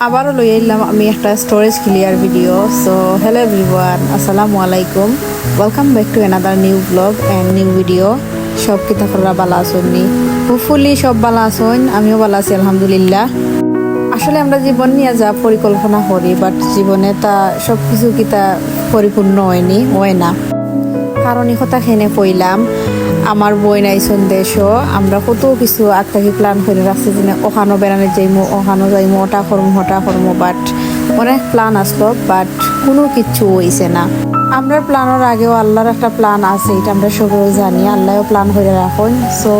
আবারও লই এলাম আমি একটা storage clear video. So hello everyone, আসসালামু আলাইকুম, welcome back to another new blog and new video. সব কিতাফররা ভালো আসুননি, হোপফুলি সব ভালো আসুন, আমিও ভালো আছি আলহামদুলিল্লাহ। আসলে আমরা জীবন নিয়ে যা পরিকল্পনা করি, বাট জীবনে তা সব কিছু কিতা পরিপূর্ণ হয় না। কারণ এই কথা খেনে কইলাম, আমার বই নাইছন দেশও আমরা কত কিছু আগ থেকে প্ল্যান করে রাখছি, যে ওখানো বেড়ানো যাইমো, ওখানো যাইমো, ওটা করমো, বাট অনেক প্ল্যান আসলো, বাট কোনো কিচ্ছু হইছে না। আমরা প্ল্যানের আগেও আল্লাহর একটা প্ল্যান আছে, এটা আমরা সবাই জানি, আল্লাহও প্ল্যান করে রাখুন। সো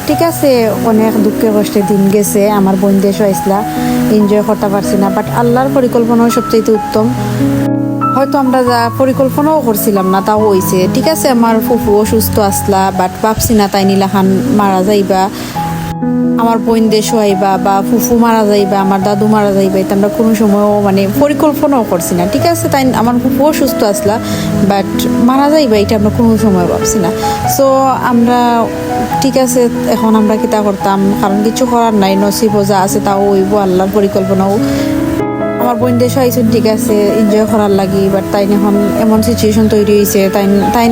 ঠিক আছে, অনেক দুঃখে কষ্টে দিন গেছে, আমার বোন দেশও আইসলা, এনজয় করতে পারছি না, বাট আল্লাহর পরিকল্পনাও সবচেয়ে উত্তম। হয়তো আমরা যা পরিকল্পনাও করছিলাম না তাও হয়েছে। ঠিক আছে, আমার ফুফু অসুস্থ আসলা, বাট ভাবছি না তাই নীলাখান মারা যাইবা, আমার বোন দেশও আইবা, বা ফুফু মারা যাইবা, আমার দাদু মারা যাইবা, এটা আমরা কোনো সময়ও পরিকল্পনাও করছি না। ঠিক আছে, তাই আমার ফুফু অসুস্থ আসলা, বাট মারা যাইবা এটা আমরা কোনো সময় ভাবছি না। সো আমরা ঠিক আছে, এখন আমরা কিতা করতাম, কারণ কিছু করার নাই, নসিব যা আছে তাও হইব, আল্লাহর পরিকল্পনাও। আমার বোন দেশ আইসুন, ঠিক আছে, এনজয় করার লাগি, বাট তাই এখন এমন সিচুয়েশন তৈরি হয়েছে, তাই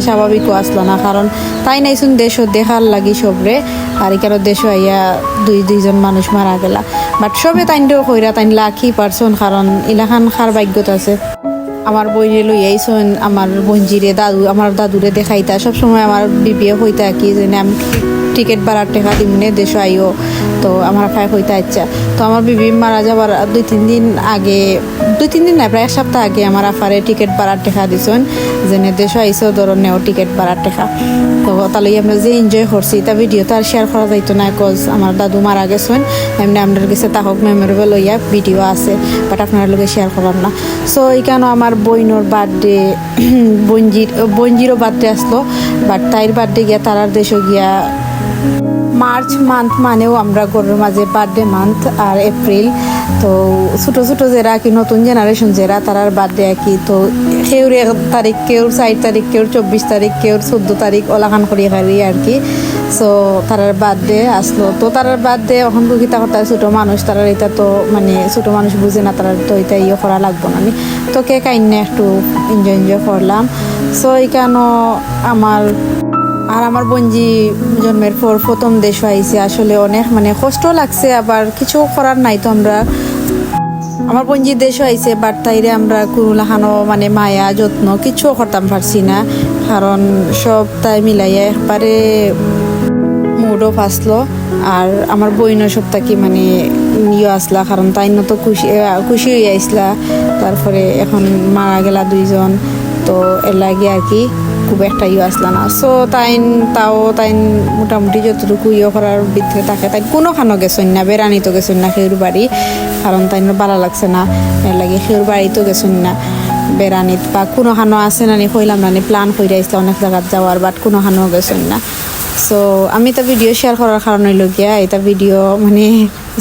স্বাভাবিকও আসলো না, কারণ তাই নাইছুন দেশ দেখার লাগি সবরে, আর এখানে দেশও আইয়া দুইজন মানুষ মারা গেলা, বাট সবে তাইনটাও কইরা তাইন লাখি পারছন, কারণ ইলাখান খার ভাগ্যত আছে। আমার বইরে লই আইসন, আমার বঞ্জিরে আমার দাদুরে দেখাইতা, সবসময় আমার বিবিয়ে হইতা কি যে আমি টিকিট ভাড়ার টেকা দিমনে দেশ আইও, তো আমার খাই হইতে ইচ্ছা। তো আমার বিবি মারা যাবার দুই তিন দিন না, প্রায় এক সপ্তাহ আগে আমার আফারে টিকিট ভাড়ার টেকা দিছেন, যে দেশ আইসো ধরনেও টিকিট ভাড়ার টেকা। তো তাহলে আমরা যে এনজয় করছি, তা ভিডিও তো আর শেয়ার করা যাইতো না, কজ আমার দাদু মারা গেছেন, এমনি আপনার কাছে তাহক মেমোরেবল হইয়া ভিডিও আছে, বাট আপনার লোকে শেয়ার করার না। সো এইখানে আমার বইনোর বার্থডে, বঞ্জিরও বার্থডে আসলো, বাট তাইর বার্থডে গিয়া তারার দেশও গিয়া মার্চ মান্থ, মানেও আমরা গরুর মাঝে বার্থডে মান্থ, আর এপ্রিল। তো ছোটো যারা কি নতুন জেনারেশন যারা তারার বার্থডে আর কি, তো কেউর 1 তারিখ, কেউর 4 তারিখ, কেউর 24 তারিখ, কেউর 14 তারিখ ওলাখান করি হারি আর কি। সো তারার বার্থডে আসলো, তো তারার বার্থডে এখন তো কিতা কথা, ছোটো মানুষ তারার এটা তো ছোটো মানুষ বুঝে না, তারার তো এটা করা লাগবো না, তো কে কাইন্যা একটু এনজয় করলাম। সো এইখানেও আমার বঞ্জি জন্মের পর প্রথম দেশ আইছে, আসলে অনেক কষ্ট লাগছে, আবার কিছু করার নাই। তো আমার বঞ্জি দেশ আইছে, বাট তাইরে আমরা কুরুলাখানো মায়া যত্ন কিছু করতাম পারছি না, কারণ সব তাই মিলাইয়া একবারে মুডও ফাসলো। আর আমার বইনের সপ্তাহ কি আসলা, কারণ তাই তো খুশি হয়ে আইসলা, তারপরে এখন মারা গেলা দুইজন, তো এর লাগে আর কি খুব একটা আসলা না। সো তাই মোটামুটি যতটুকু করার ভিতরে থাকে, তাই কোনো খানো গেছেন না, বেড়ানি তো গেছেন না খেউর বাড়ি, কারণ তাই ভালো লাগছে না, এর লাগে খেউর বাড়ি তো গেছেন না বেড়ানিত, বা কোনো খানো আছে না কইলাম না প্ল্যান করে আসলে অনেক জায়গায় যাওয়ার, বাট কোনো খানো গেছেন না। সো আমি এটা ভিডিও শেয়ার করার কারণ হইল গিয়া, এটা ভিডিও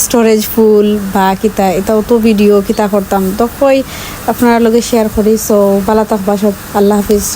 স্টোরেজ ফুল বা কিতা, এটাও তো ভিডিও কিতা করতাম, তো কই আপনার লগে শেয়ার করি। সো ভালো থাকবা সব, আল্লাহ হাফিজ।